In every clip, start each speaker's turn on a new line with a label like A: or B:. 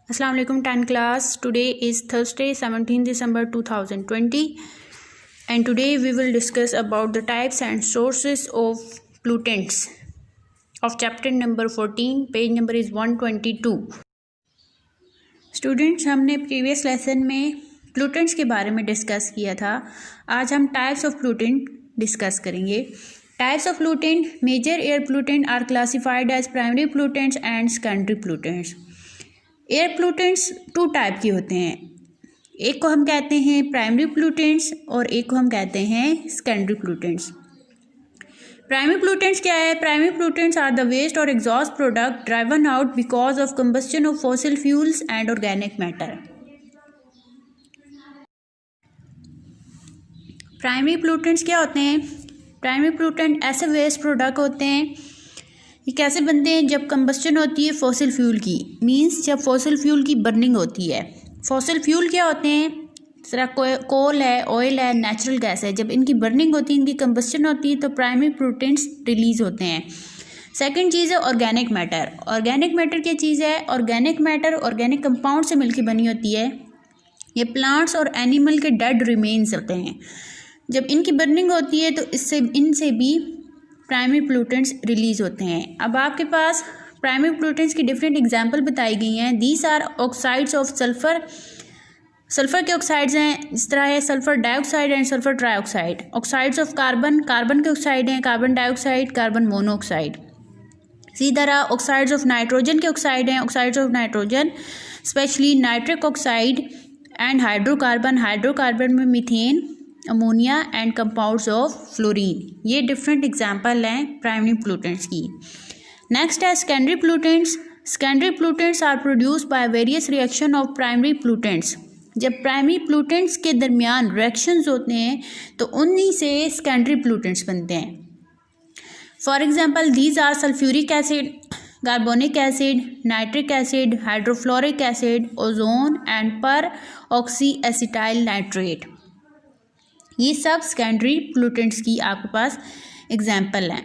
A: Assalamu alaikum 10 class. Today is Thursday 17 December 2020 and today we will discuss about the types and sources of pollutants of chapter number 14. Page number is 122. Students, हमने previous lesson में pollutants के बारे में discuss किया था. आज हम types of pollutant discuss करेंगे. Types of pollutant, major air pollutant are classified as primary pollutants and secondary pollutants. Air pollutants two type के होते हैं. एक को हम कहते हैं प्राइमरी पोल्यूटेंट्स और एक को हम कहते हैं सेकेंडरी पोल्यूटेंट्स. प्राइमरी पोल्यूटेंट्स क्या है? Primary pollutants are the waste और exhaust product driven out because of combustion of fossil fuels and organic matter. Primary pollutants क्या होते हैं? प्राइमरी पोल्यूटेंट ऐसे वेस्ट प्रोडक्ट होते हैं. ये कैसे बनते हैं? जब कंबस्शन होती है फॉसिल फ्यूल की, मींस जब फॉसिल फ्यूल की बर्निंग होती है. फॉसिल फ्यूल क्या होते हैं? तरह कोल है, ऑयल है, नेचुरल गैस है. जब इनकी बर्निंग होती है, इनकी कंबस्शन होती है तो प्राइमरी पोल्यूटेंट्स रिलीज होते हैं. सेकंड चीज़ है ऑर्गेनिक मैटर. ऑर्गेनिक मैटर क्या चीज़ है? ऑर्गेनिक मैटर ऑर्गेनिक कंपाउंड से मिलकर बनी होती है. ये प्लांट्स और एनिमल के डेड रिमेन्स होते हैं. जब इनकी बर्निंग होती है तो इनसे भी प्राइमरी पोल्यूटेंट्स रिलीज़ होते हैं. अब आपके पास प्राइमरी पोल्यूटेंट्स की डिफरेंट एग्जांपल बताई गई हैं. These are oxides of sulphur. Sulphur के ऑक्साइड्स हैं, इस तरह है sulphur dioxide and sulphur trioxide. Oxides of carbon, carbon के ऑक्साइड हैं कार्बन डाइऑक्साइड, कार्बन मोनोऑक्साइड. इसी तरह ऑक्साइड्स ऑफ नाइट्रोजन के ऑक्साइड हैं oxides of nitrogen, specially nitric oxide and hydrocarbon. Hydrocarbon में methane, ammonia and compounds of fluorine. ये different example हैं primary pollutants की. नेक्स्ट है secondary pollutants. Secondary pollutants are produced by various reaction of primary pollutants. जब primary pollutants के दरमियान reactions होते हैं तो उन्हीं से सेकेंडरी पोल्यूटेंट्स बनते हैं. For example these are sulphuric acid, carbonic acid, nitric acid, hydrofluoric acid, ozone and peroxyacetyl nitrate. ये सब सेकेंडरी पोल्यूटेंट्स की आपके पास एग्जाम्पल हैं.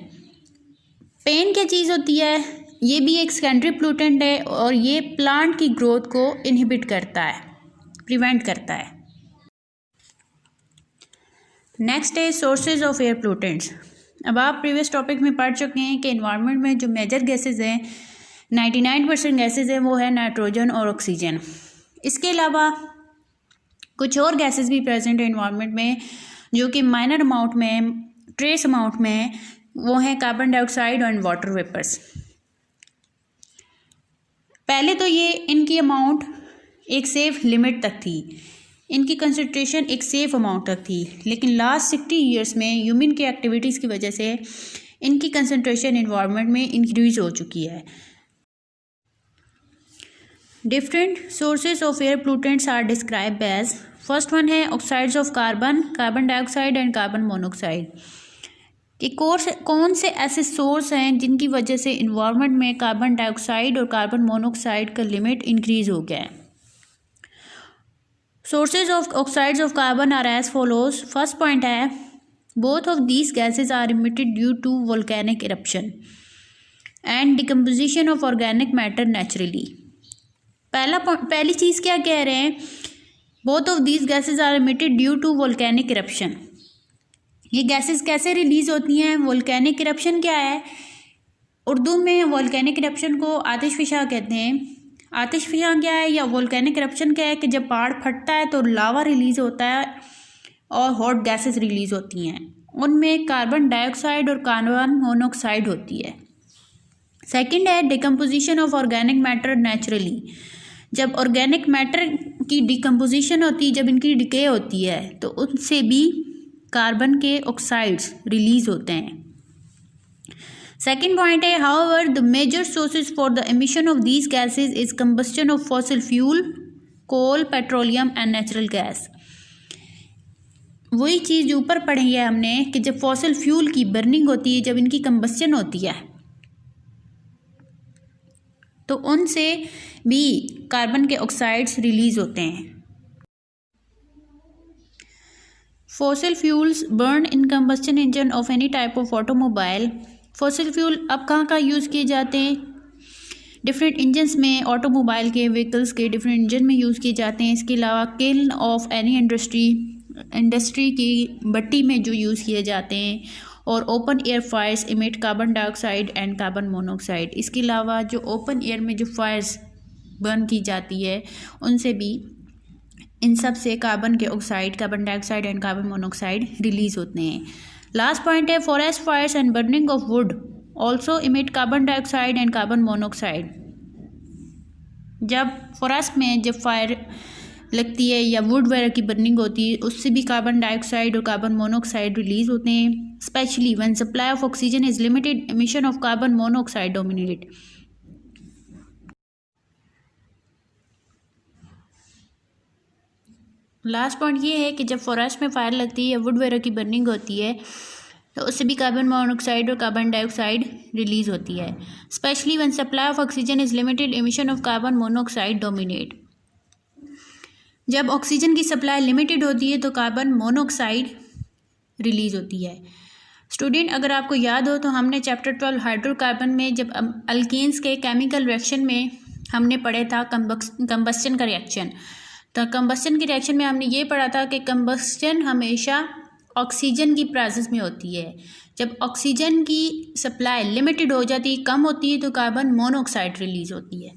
A: पेन क्या चीज़ होती है? ये भी एक सेकेंडरी पोल्यूटेंट है और ये प्लांट की ग्रोथ को इनहिबिट करता है, प्रिवेंट करता है. नेक्स्ट है सोर्सेज ऑफ एयर पोल्यूटेंट्स. अब आप प्रीवियस टॉपिक में पढ़ चुके हैं कि एनवायरनमेंट में जो मेजर गैसेज हैं 99% गैसेज हैं वो है नाइट्रोजन और ऑक्सीजन. इसके अलावा कुछ और गैसेस भी प्रेजेंट है एनवायरनमेंट में जो कि माइनर अमाउंट में, ट्रेस अमाउंट में है. वो हैं कार्बन डाइऑक्साइड और वाटर वेपर्स. पहले तो ये इनकी अमाउंट एक सेफ लिमिट तक थी, इनकी कंसंट्रेशन एक सेफ अमाउंट तक थी. लेकिन लास्ट 60 ईयर्स में ह्यूमन की एक्टिविटीज़ की वजह से इनकी कंसंट्रेशन एनवायरनमेंट में इंक्रीज हो चुकी है. Different sources of air pollutants are described as. First one है oxides of carbon, carbon dioxide and carbon monoxide. कि कौन से ऐसे सोर्स हैं जिनकी वजह से इन्वायरमेंट में कार्बन डाइऑक्साइड और कार्बन मोनोऑक्साइड का लिमिट इंक्रीज हो गया है. Sources of oxides of carbon are as follows. First point है both of these gases are emitted due to volcanic eruption and decomposition of organic matter naturally. पहली चीज़ क्या कह रहे हैं? Both of these gases are emitted due to volcanic eruption. ये gases कैसे release होती हैं? वोल्केनिक इरप्शन क्या है? उर्दू में वोल्केनिक इरप्शन को आतिशफिशा कहते हैं. आतिशफिशा क्या है या वोल्केनिक इरप्शन क्या है? कि जब पहाड़ फटता है तो लावा रिलीज होता है और हॉट गैसेस रिलीज होती हैं. उनमें कार्बन डाइऑक्साइड और कार्बन मोनोऑक्साइड होती है. सेकंड है decomposition of organic matter naturally. जब ऑर्गेनिक मैटर की डिकम्पोजिशन होती है, जब इनकी डिके होती है तो उनसे भी कार्बन के ऑक्साइड्स रिलीज होते हैं. सेकेंड पॉइंट है however the major sources for the emission of these gases is combustion of fossil fuel, coal, petroleum and natural gas. वही चीज़ जो ऊपर पढ़ी है हमने कि जब फॉसिल फ्यूल की बर्निंग होती है, जब इनकी कंबस्शन होती है तो उनसे भी कार्बन के ऑक्साइड्स रिलीज होते हैं. Fossil fuels burn in combustion engine of any type of automobile. Fossil fuel अब कहाँ यूज़ किए जाते हैं? डिफरेंट इंजन्स में, ऑटोमोबाइल के व्हीकल्स के डिफरेंट इंजन में यूज़ किए जाते हैं। इसके अलावा किल्न ऑफ एनी इंडस्ट्री की भट्टी में जो यूज़ किए जाते हैं। और open air fires emit carbon dioxide and carbon monoxide. इसके अलावा जो ओपन एयर में जो फायर्स बर्न की जाती है उनसे भी, इन सब से carbon dioxide and carbon monoxide release होते हैं। लास्ट पॉइंट है forest fires and burning of would also emit carbon dioxide and carbon monoxide. जब फॉरेस्ट में जब फायर लगती है या वुड वगैरह की बर्निंग होती है उससे भी कार्बन डाइऑक्साइड और कार्बन मोनोऑक्साइड रिलीज होते हैं। Specially when supply of oxygen is limited, emission of carbon monoxide dominate. Last point ये है कि जब फॉरेस्ट में फायर लगती है, वुड वगैरह की बर्निंग होती है तो उससे भी कार्बन मोनोऑक्साइड और कार्बन डाइऑक्साइड रिलीज होती है। Specially when supply of oxygen is limited, emission of carbon monoxide dominate. जब ऑक्सीजन की सप्लाई लिमिटेड होती है तो कार्बन मोनोऑक्साइड रिलीज होती है। स्टूडेंट, अगर आपको याद हो तो हमने चैप्टर 12 हाइड्रोकार्बन में जब अल्केन्स के केमिकल रिएक्शन में हमने पढ़े था कंबस्टन का रिएक्शन। तो कंबस्टन के रिएक्शन में हमने ये पढ़ा था कि कंबस्टन हमेशा ऑक्सीजन की प्रेजेंस में होती है। जब ऑक्सीजन की सप्लाई लिमिटेड हो जाती है, कम होती है, तो कार्बन मोनोऑक्साइड रिलीज होती है।